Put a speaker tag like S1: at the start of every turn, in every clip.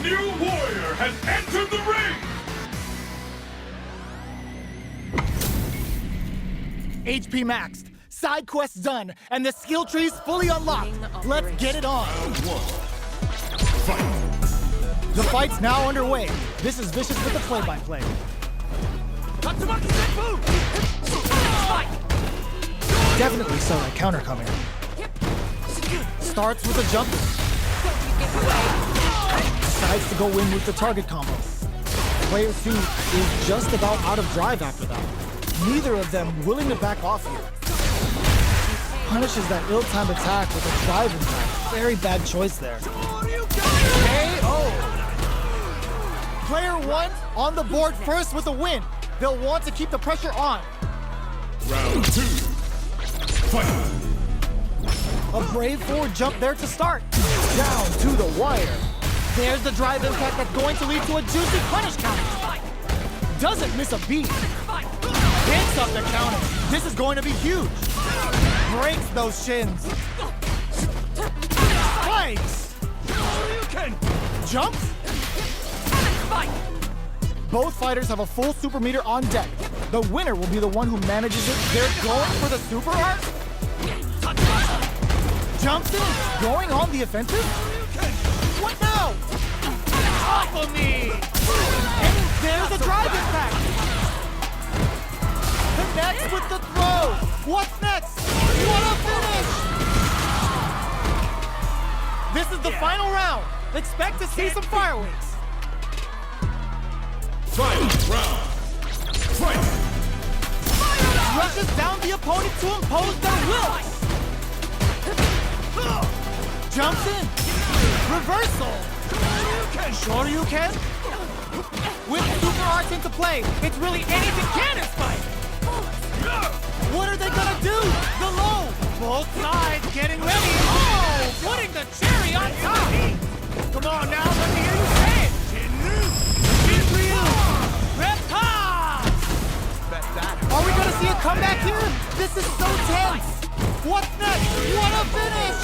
S1: new warrior has entered the ring!
S2: HP maxed, side quests done, and the skill tree's fully unlocked. Let's get it on.
S1: Round one. Fight!
S2: The fight's now underway. This is Vicious with the play-by-play. Definitely saw that counter coming. Starts with a jump. Decides to go in with the target combo. Player 2 is just about out of drive after that. Neither of them willing to back off here. Punishes that ill-timed attack with a drive impact. Very bad choice there. KO! Player 1 on the board first with a win. They'll want to keep the pressure on.
S1: Round 2. Fight!
S2: A brave forward jump there to start. Down to the wire. There's the drive impact that's going to lead to a juicy punish counter. Doesn't miss a beat. Picks up the counter. This is going to be huge. Breaks those shins. Spikes. Jumps. Both fighters have a full super meter on deck. The winner will be the one who manages it. They're going for the super art. Jumps in, going on the offensive. What now? Off of me! And there's a drive impact. Connects with the throw. What's next? What a finish! This is the final round. Expect to see some fireworks.
S1: Final round. Fight!
S2: Rushes down the opponent to impose their will. Jumps in. Reversal. Shoryuken. With super arts into play, it's really anything can in fight. What are they gonna do? The low. Both sides getting ready. Oh, putting the cherry on top. Come on now, let me hear you say it. Are we gonna see a comeback here? This is so tense. What's next? What a finish!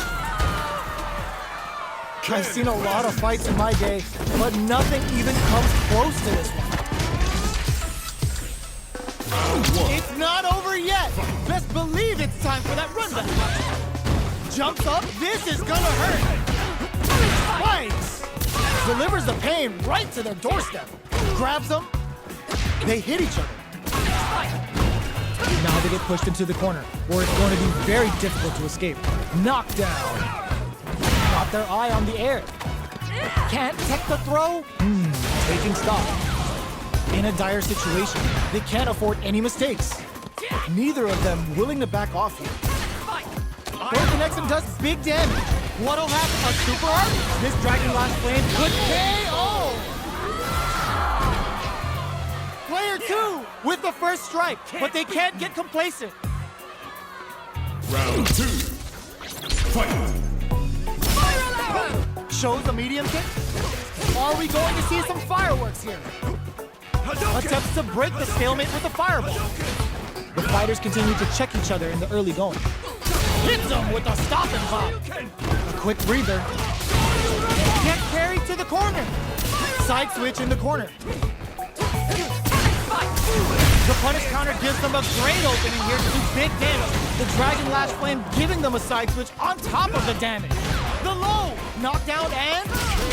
S2: I've seen a lot of fights in my day, but nothing even comes close to this one. It's not over yet. Best believe it's time for that run back. Jumps up. This is gonna hurt. Spikes. Delivers the pain right to their doorstep. Grabs them. They hit each other. Now they get pushed into the corner, where it's going to be very difficult to escape. Knockdown. Got their eye on the air. Can't tech the throw? Taking stock. In a dire situation, they can't afford any mistakes. Neither of them willing to back off here. Both connects and does big damage. What'll happen? A super art? This Dragon Last Flame could KO! Player 2 with the first strike, but they can't get complacent.
S1: Round 2. Fight!
S2: Shows a medium kick. Are we going to see some fireworks here? Attempts to break the stalemate with a fireball. The fighters continue to check each other in the early going. Hits them with a stop and pop. A quick breather. Get carried to the corner. Side switch in the corner. The punish counter gives them a great opening here to do big damage. The Dragon Lash Flame giving them a side switch on top of the damage. The low, knockdown and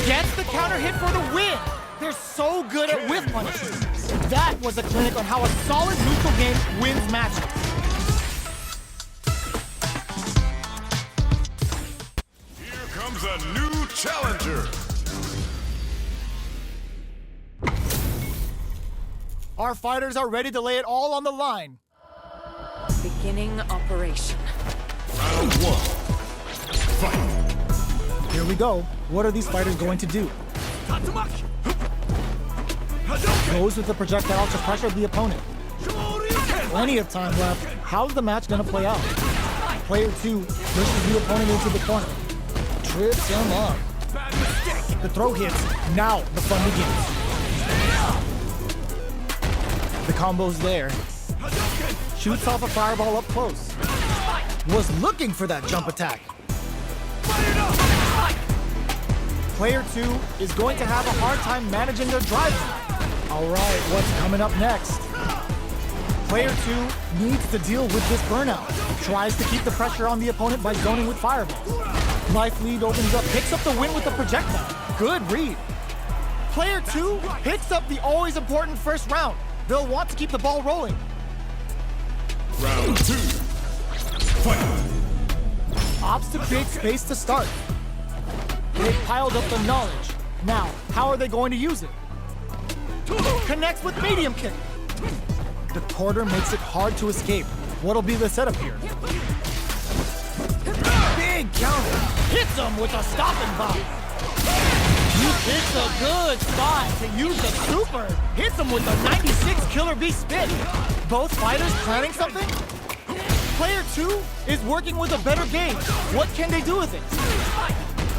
S2: gets the counter hit for the win. They're so good at whiff punishes. That was a clinic on how a solid neutral game wins matches.
S1: Here comes a new challenger.
S2: Our fighters are ready to lay it all on the line.
S3: Beginning operation.
S1: Round 1. Fight!
S2: Here we go. What are these fighters going to do? Goes with the projectile to pressure the opponent. Plenty of time left. How's the match gonna play out? Player 2 pushes the opponent into the corner. Trips him up. The throw hits. Now the fun begins. The combo's there. Shoots off a fireball up close. Was looking for that jump attack. Player 2 is going to have a hard time managing their drive. All right, what's coming up next? Player 2 needs to deal with this burnout. Tries to keep the pressure on the opponent by zoning with fireballs. Life lead opens up, picks up the win with the projectile. Good read. Player 2 picks up the always important first round. They'll want to keep the ball rolling.
S1: Round 2. Fight.
S2: Opts to create space to start. They've piled up the knowledge. Now, how are they going to use it? Connects with medium kick. The quarter makes it hard to escape. What'll be the setup here? Big counter. Hits him with a stopping block. He picks a good spot to use the super. Hits him with a 96 killer bee spin. Both fighters planning something? Player 2 is working with a better game. What can they do with it?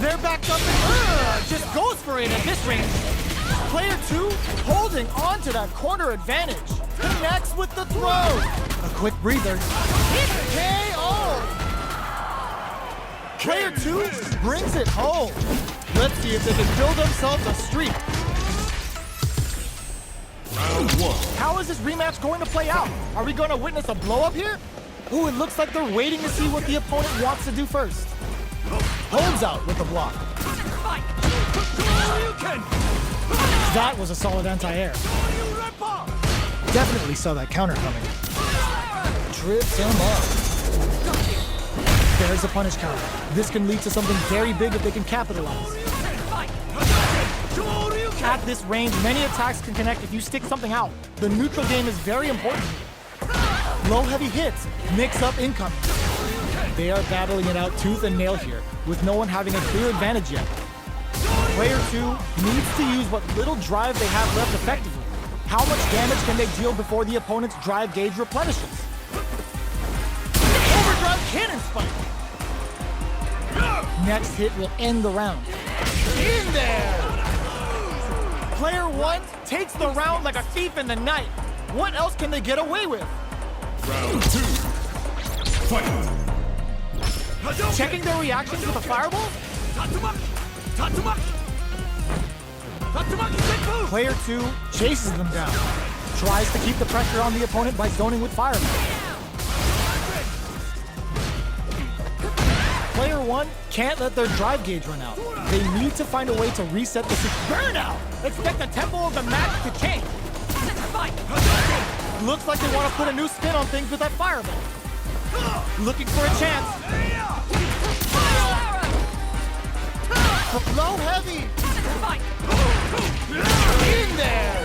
S2: They're backed up and just goes for it at this range. Player 2 holding on to that corner advantage. Connects with the throw. A quick breather. It's KO. Player 2 brings it home. Let's see if they can build themselves a streak.
S1: Round 1.
S2: How is this rematch going to play out? Are we going to witness a blow-up here? Ooh, it looks like they're waiting to see what the opponent wants to do first. Holds out with the block. That was a solid anti-air. Definitely saw that counter coming. Trips him up. There's a punish counter. This can lead to something very big if they can capitalize. At this range, many attacks can connect if you stick something out. The neutral game is very important. Low heavy hits, mix up incoming. They are battling it out tooth and nail here, with no one having a clear advantage yet. Player 2 needs to use what little drive they have left effectively. How much damage can they deal before the opponent's drive gauge replenishes? Overdrive cannon spike! Next hit will end the round. In there! Player 1 takes the round like a thief in the night. What else can they get away with?
S1: Round 2. Fight.
S2: Checking their reactions with a fireball? Player 2 chases them down. Tries to keep the pressure on the opponent by zoning with fireball. Player 1 can't let their drive gauge run out. They need to find a way to reset the burnout. Expect the tempo of the match to change. Looks like they want to put a new spin on things with that fireball. Looking for a chance. Low heavy. In there.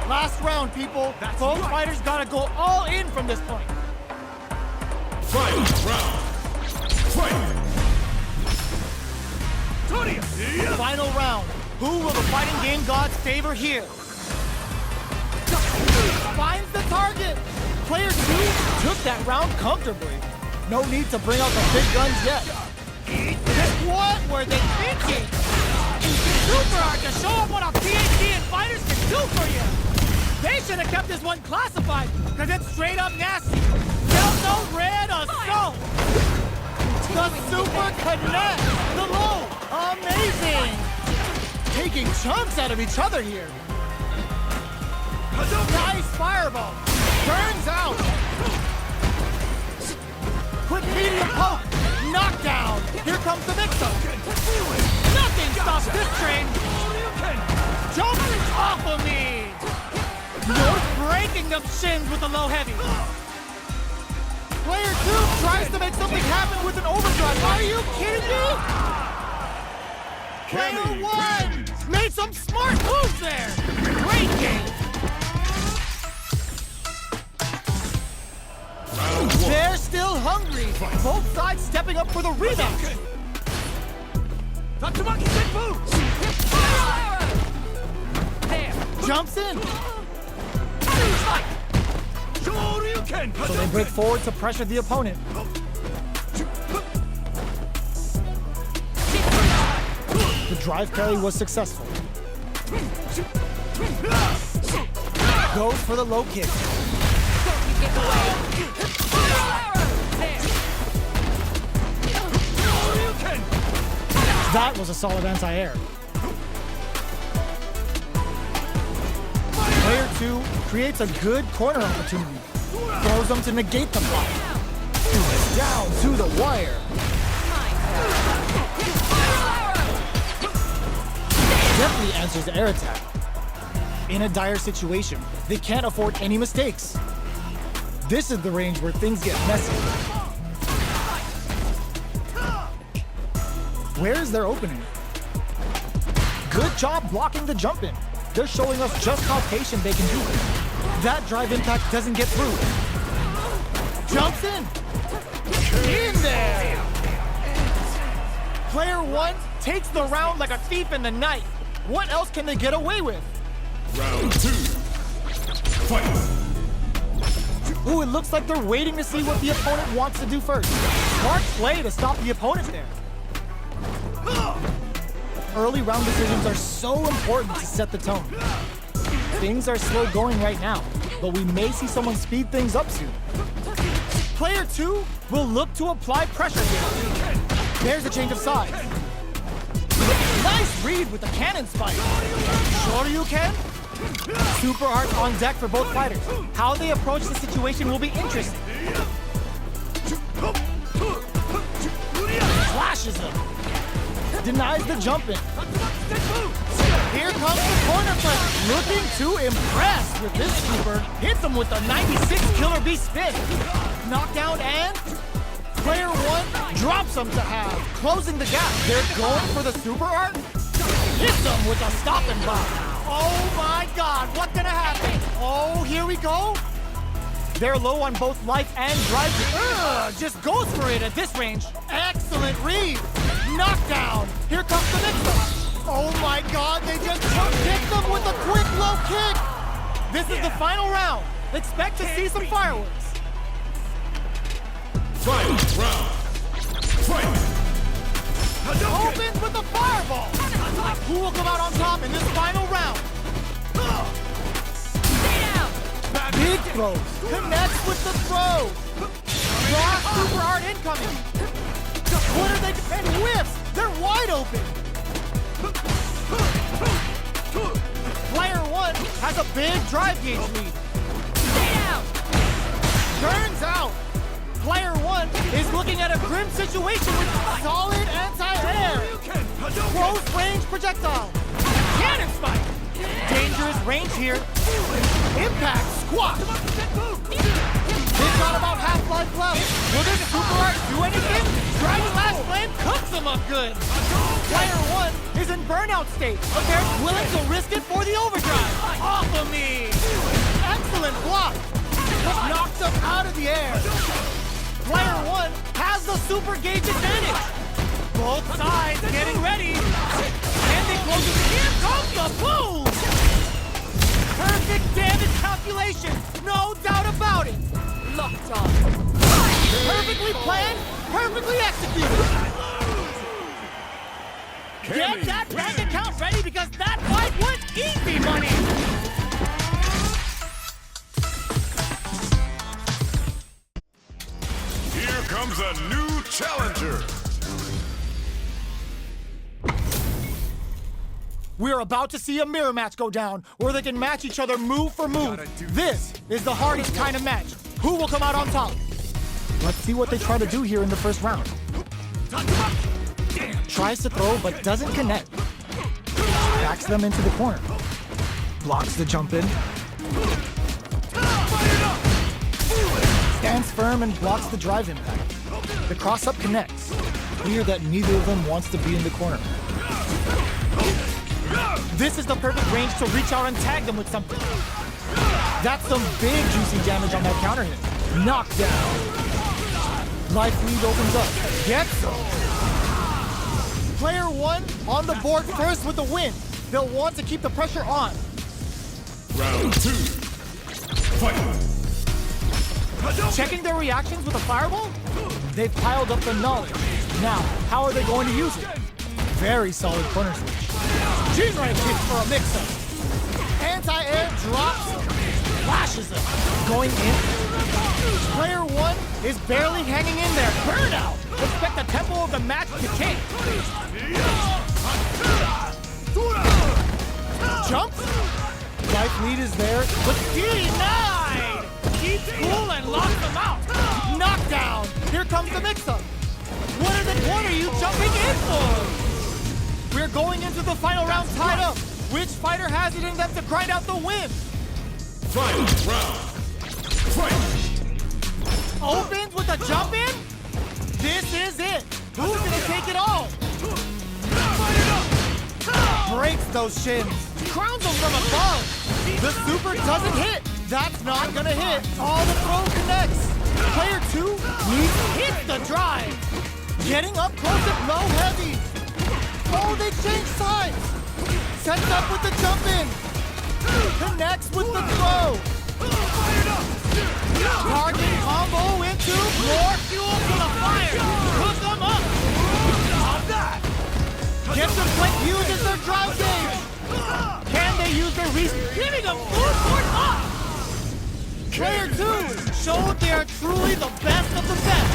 S2: Last round, people. Both fighters gotta go all in from this point.
S1: Fight. Round. Fight.
S2: Final round. Who will the fighting game gods favor here? Finds the target. Player 2 took that round comfortably. No need to bring out the big guns yet. What were they thinking? Super hard to show up what a PhD in fighters can do for you. They should have kept this one classified, because it's straight up nasty. Delta Red Assault. The Super Connect. The low. Amazing. Taking chunks out of each other here. Nice fireball. Turns out. Quick medium poke. Knockdown. Here comes the mix-up. Nothing stops this train. Jump off of me. North breaking them shins with the low heavy. Player 2 tries to make something happen with an overdrive. Are you kidding me? Player 1 made some smart moves there. Great game. They're still hungry. Both sides stepping up for the rematch. Jumps in. So they break forward to pressure the opponent. The drive carry was successful. Goes for the low kick. That was a solid anti-air. Player 2 creates a good corner opportunity. Throws them to negate the block. Down to the wire. Definitely answers the air attack. In a dire situation, they can't afford any mistakes. This is the range where things get messy. Where is their opening? Good job blocking the jump in. They're showing us just how patient they can be. That drive impact doesn't get through. Jumps in. In there. Player 1 takes the round like a thief in the night. What else can they get away with?
S1: Round 2. Fight.
S2: Ooh, it looks like they're waiting to see what the opponent wants to do first. Smart play to stop the opponent there. Early round decisions are so important to set the tone. Things are slow going right now, but we may see someone speed things up soon. Player 2 will look to apply pressure here. There's a change of sides. Nice read with the cannon spike. Shoryuken. Super art on deck for both fighters. How they approach the situation will be interesting. Flashes him. Denies the jump in. Here comes the corner press. Looking to impress with this super. Hits him with a 96 killer bee spin. Knockdown and player 1 drops him to half, closing the gap. They're going for the super art. Hits him with a stop and block. Oh my God, what's gonna happen? Oh, here we go. They're low on both life and drive. Just goes for it at this range. Excellent read. Knockdown. Here comes the next one. Oh my God, they just kicked them with a quick low kick. This is the final round. Expect to see some fireworks.
S1: Final round. Fight.
S2: Opens with a fireball. Who will come out on top in this final round? Big throws. Connects with the throw. Block super art incoming. What are they? And whiffs. They're wide open. Player 1 has a big drive gauge lead. Turns out. Player 1 is looking at a grim situation with solid anti-air. Close range projectile. Cannon spike. Dangerous range here. Impact squat. They've got about half life left. Will this super art do anything? Dragon Last Flame cooks them up good. Player 1 is in burnout state, but they're willing to risk it for the overdrive. Off of me. Excellent block. Knocks them out of the air. Player 1 has the super gauge advantage. Both sides getting ready. And they close it. Here comes the boom! Perfect damage calculation. No doubt about it. Locked on. Perfectly planned, perfectly executed. Get that bank account ready because that fight was easy money.
S1: Here comes a new challenger.
S2: We're about to see a mirror match go down where they can match each other move for move. This is the hardest kind of match. Who will come out on top? Let's see what they try to do here in the first round. Tries to throw but doesn't connect. Backs them into the corner. Blocks the jump in. Stands firm and blocks the drive impact. The cross-up connects. Clear that neither of them wants to be in the corner. This is the perfect range to reach out and tag them with something. That's some big juicy damage on that counter hit. Knockdown. Life lead opens up. Gets some. Player 1 on the board first with the win. They'll want to keep the pressure on.
S1: Round 2. Fight.
S2: Checking their reactions with a fireball? They've piled up the knowledge. Now, how are they going to use it? Very solid corner switch. She's right kicks for a mix-up. Anti-air drops. slashes him. Going in. Player 1 is barely hanging in there. Burnout! Expect the tempo of the match to kick. Jumps. Life lead is there, but denied! Keeps cool and locks them out. Knockdown! Here comes the mix-up. What are you jumping in for? We're going into the final round tied up. Which fighter has it in them to grind out the win?
S1: Final round. Fight.
S2: Opens with a jump in? This is it. Who's gonna take it all? Breaks those shins. Crowns them from above. The super doesn't hit. That's not gonna hit. All the throw connects. Player 2 needs to hit the drive. Getting up close and low heavy. Oh, they change sides. Sets up with the jump in. Connects with the throw. Target combo into more fuel for the fire. Hook them up. Gets them quick uses their drive gauge. Can they use their reach? Giving them food for thought. Player 2 showed they are truly the best of the best.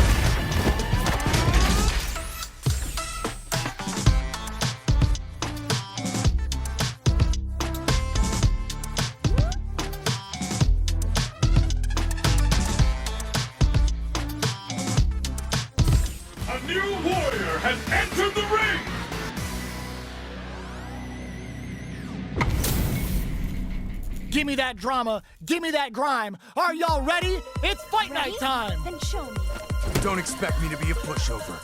S1: A new warrior has entered the ring.
S2: Give me that drama, give me that grime. Are y'all ready? It's fight night time.
S4: Then show me.
S5: Don't expect me to be a pushover.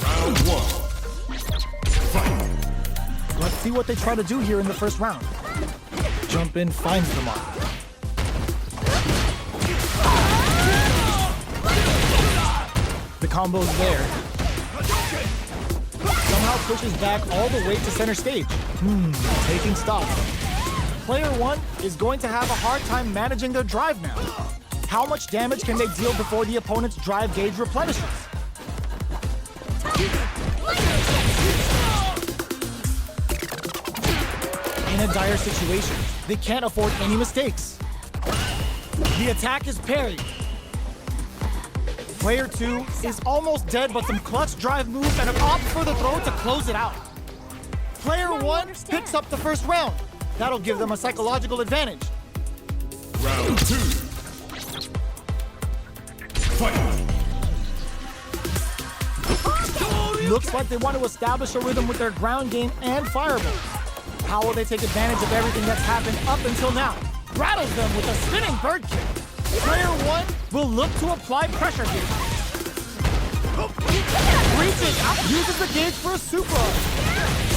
S1: Round 1. Fight.
S2: Let's see what they try to do here in the first round. Jump in, finds the mark. The combo's there. Somehow pushes back all the way to center stage. Taking stock. Player 1 is going to have a hard time managing their drive now. How much damage can they deal before the opponent's drive gauge replenishes? In a dire situation, they can't afford any mistakes. The attack is parried. Player 2 is almost dead, but some clutch drive moves and an opt for the throw to close it out. Player 1 picks up the first round. That'll give them a psychological advantage.
S1: Round 2. Fight.
S2: Looks like they want to establish a rhythm with their ground game and fireballs. How will they take advantage of everything that's happened up until now? Rattles them with a spinning bird kick. Player 1 will look to apply pressure here. Reaches out, uses the gauge for a super.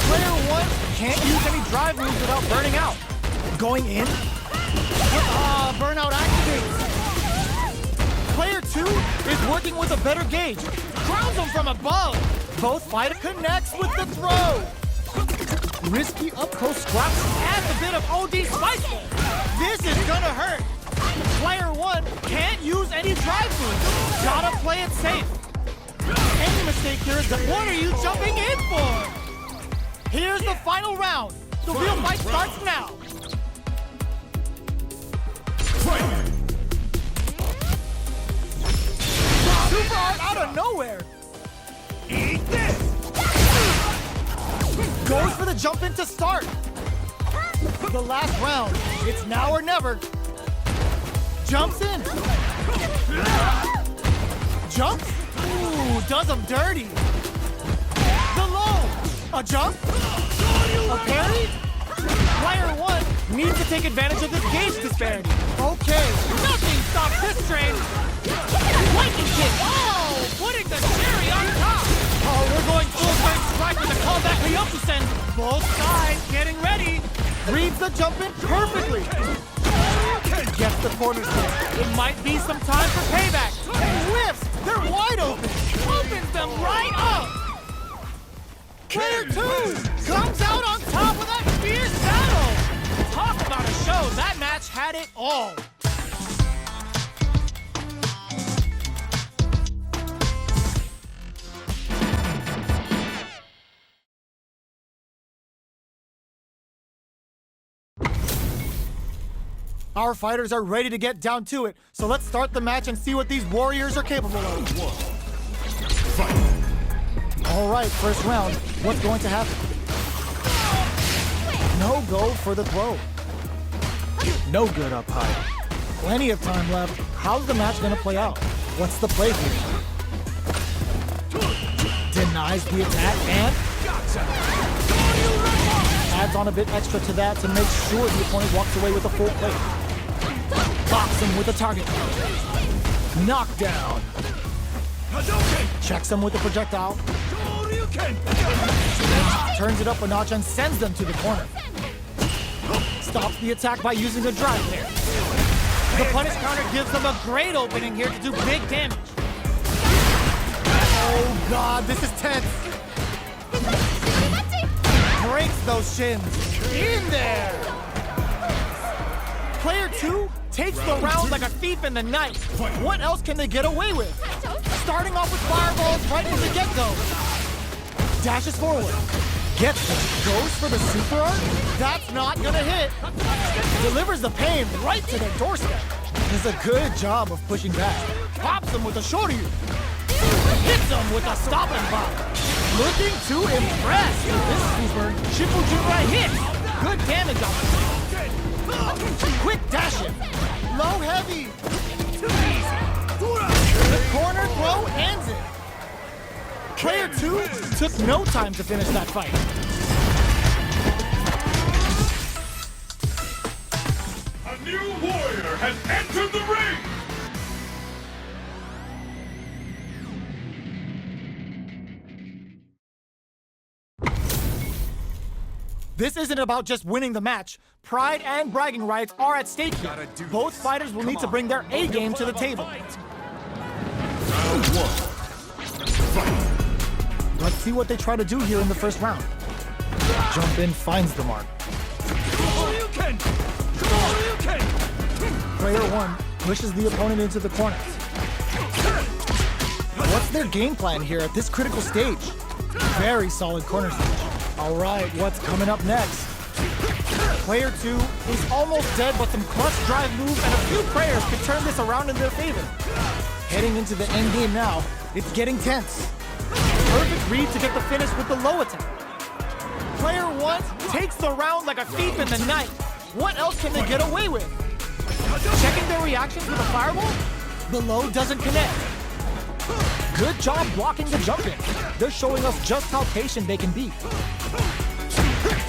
S2: Player 1 can't use any drive moves without burning out. Going in. Burnout activates. Player 2 is working with a better gauge. Crowns him from above. Both fighters connects with the throw. Risky up-close scraps adds a bit of OD spice. This is gonna hurt. Player 1 can't use any drive moves. Gotta play it safe. Any mistake here is what are you jumping in for? Here's the final round. The real fight starts now. Super art out of nowhere.
S1: Eat this.
S2: Goes for the jump in to start. The last round. It's now or never. Jumps in. Jumps. Ooh, does him dirty. The low. A jump. A parry. Player 1 needs to take advantage of this gauge disparity. Okay, nothing stops this train. Lightning kick. Oh, putting the cherry on top. Oh, we're going full strength strike with a callback Ryokusen. Both sides getting ready. Reads the jump in perfectly. Gets the corner kick. It might be some time for payback. Whips. They're wide open. Opens them right up. Player 2 comes out on top of that fierce battle. Talk about a show. That match had it all. Our fighters are ready to get down to it, so let's start the match and see what these warriors are capable of. All right, first round. What's going to happen? No go for the throw. No good up high. Plenty of time left. How's the match going to play out? What's the play here? Denies the attack and adds on a bit extra to that to make sure the opponent walks away with a full plate. Box him with a target. Knockdown. Checks him with a projectile. Turns it up a notch and sends them to the corner. Stops the attack by using a drive there. The punish counter gives them a great opening here to do big damage. Oh God, this is tense. Breaks those shins. In there. Player 2 takes the round like a thief in the night. What else can they get away with? Starting off with fireballs right from the get-go. Dashes forward. Gets it. Goes for the super art. That's not gonna hit. Delivers the pain right to their doorstep. Does a good job of pushing back. Pops them with a Shoryuken. Hits them with a stopping block. Looking to impress. This super Shippujinrai hits. Good damage on it. Quick dash him. Low heavy. The corner throw ends it. Player 2 took no time to finish that fight.
S1: A new warrior has entered the ring!
S2: This isn't about just winning the match. Pride and bragging rights are at stake here. Both fighters will need to bring their A game to the table.
S1: Round 1. Fight!
S2: Let's see what they try to do here in the first round. Jump in finds the mark. Player 1 pushes the opponent into the corner. What's their game plan here at this critical stage? Very solid corner stage. All right, what's coming up next? Player 2 is almost dead, but some clutch drive moves and a few prayers could turn this around in their favor. Heading into the end game now, it's getting tense. Perfect read to get the finish with the low attack. Player 1 takes the round like a thief in the night. What else can they get away with? Checking their reactions with a fireball? The low doesn't connect. Good job blocking the jump in. They're showing us just how patient they can be.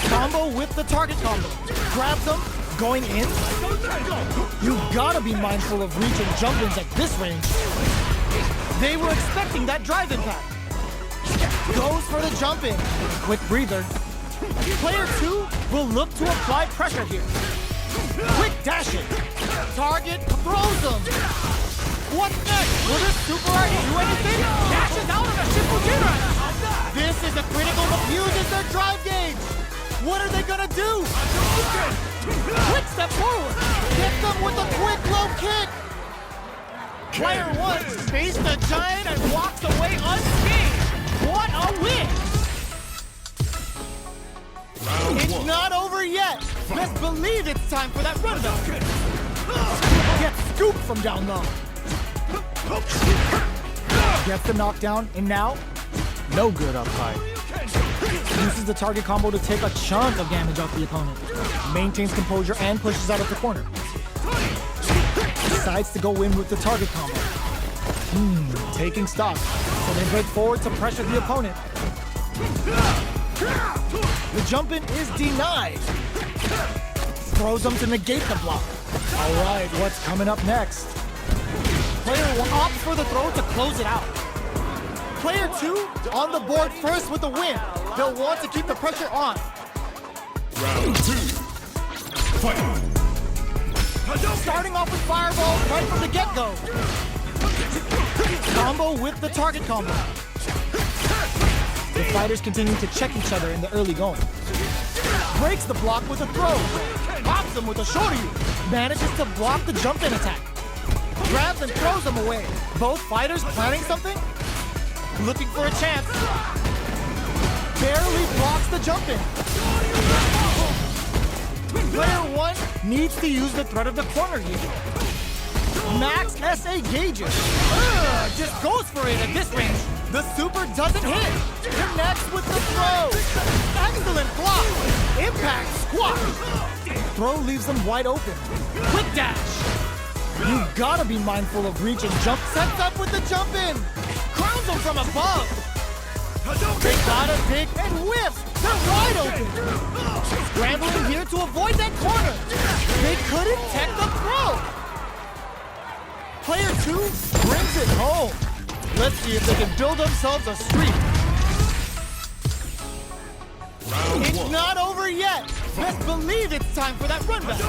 S2: Combo with the target combo. Grabs them, going in. You gotta be mindful of reach and jump ins at this range. They were expecting that drive impact. Goes for the jump in. Quick breather. Player 2 will look to apply pressure here. Quick dash it. Target throws them. What's next? Will this super art do anything? Dashes out of a Shippujinrai. This is a critical but uses their drive gauge. What are they gonna do? Quick step forward. Get them with a quick low kick. Player 1 faced the giant and walks away unscathed. What a win! It's not over yet. Best believe it's time for that rundown. Gets scooped from down low. Gets the knockdown, and now, no good up high. Uses the target combo to take a chunk of damage off the opponent. Maintains composure and pushes out of the corner. Decides to go in with the target combo. Taking stock. So they break forward to pressure the opponent. The jump in is denied. Throws them to negate the block. All right, what's coming up next? Player 1 opts for the throw to close it out. Player 2 on the board first with the win. They'll want to keep the pressure on.
S1: Round 2. Fight!
S2: Starting off with fireball right from the get-go. Combo with the target combo. The fighters continue to check each other in the early going. Breaks the block with a throw. Pops them with a Shoryuken. Manages to block the jump-in attack. Grabs and throws them away. Both fighters planning something? Looking for a chance. Barely blocks the jump-in. Player 1 Needs to use the threat of the corner here. Max SA gauges. Ugh, just goes for it at this range. The super doesn't hit. Connects with the throw. Excellent block. Impact squat. Throw leaves them wide open. Quick dash. You gotta be mindful of reach and jump. Sets up with the jump in. Crowns them from above. They gotta dig and whiffs. They're wide open. Scrambling here to avoid that corner. They couldn't tech the throw. Player 2 brings it home. Let's see if they can build themselves a streak. It's not over yet. Best believe it's time for that run back.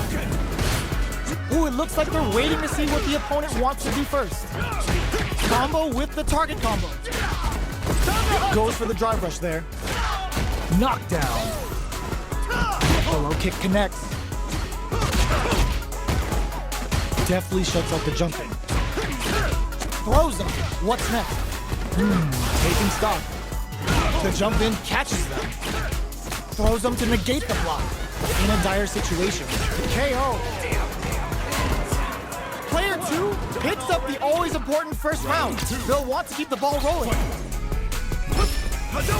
S2: Ooh, it looks like they're waiting to see what the opponent wants to do first. Combo with the target combo. Goes for the drive rush there. Knockdown. The low kick connects. Deftly shuts out the jumping. Throws them. What's next? Taking stock. The jump in catches them. Throws them to negate the block. In a dire situation. KO. Player 2 picks up the always important first round. They'll want to keep the ball rolling.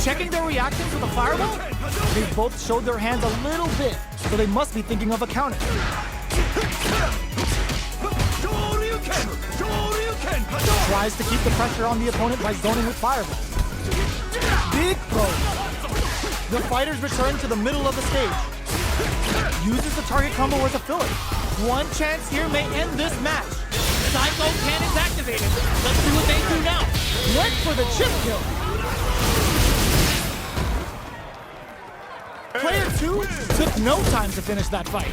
S2: Checking their reactions with a fireball? They both showed their hands a little bit, so they must be thinking of a counter. Tries to keep the pressure on the opponent by zoning with fireball. Big throw. The fighters return to the middle of the stage. Uses the target combo as a filler. One chance here may end this match. Psycho Cannon's activated. Let's see what they do now. Went for the chip kill. Player 2 took no time to finish that fight.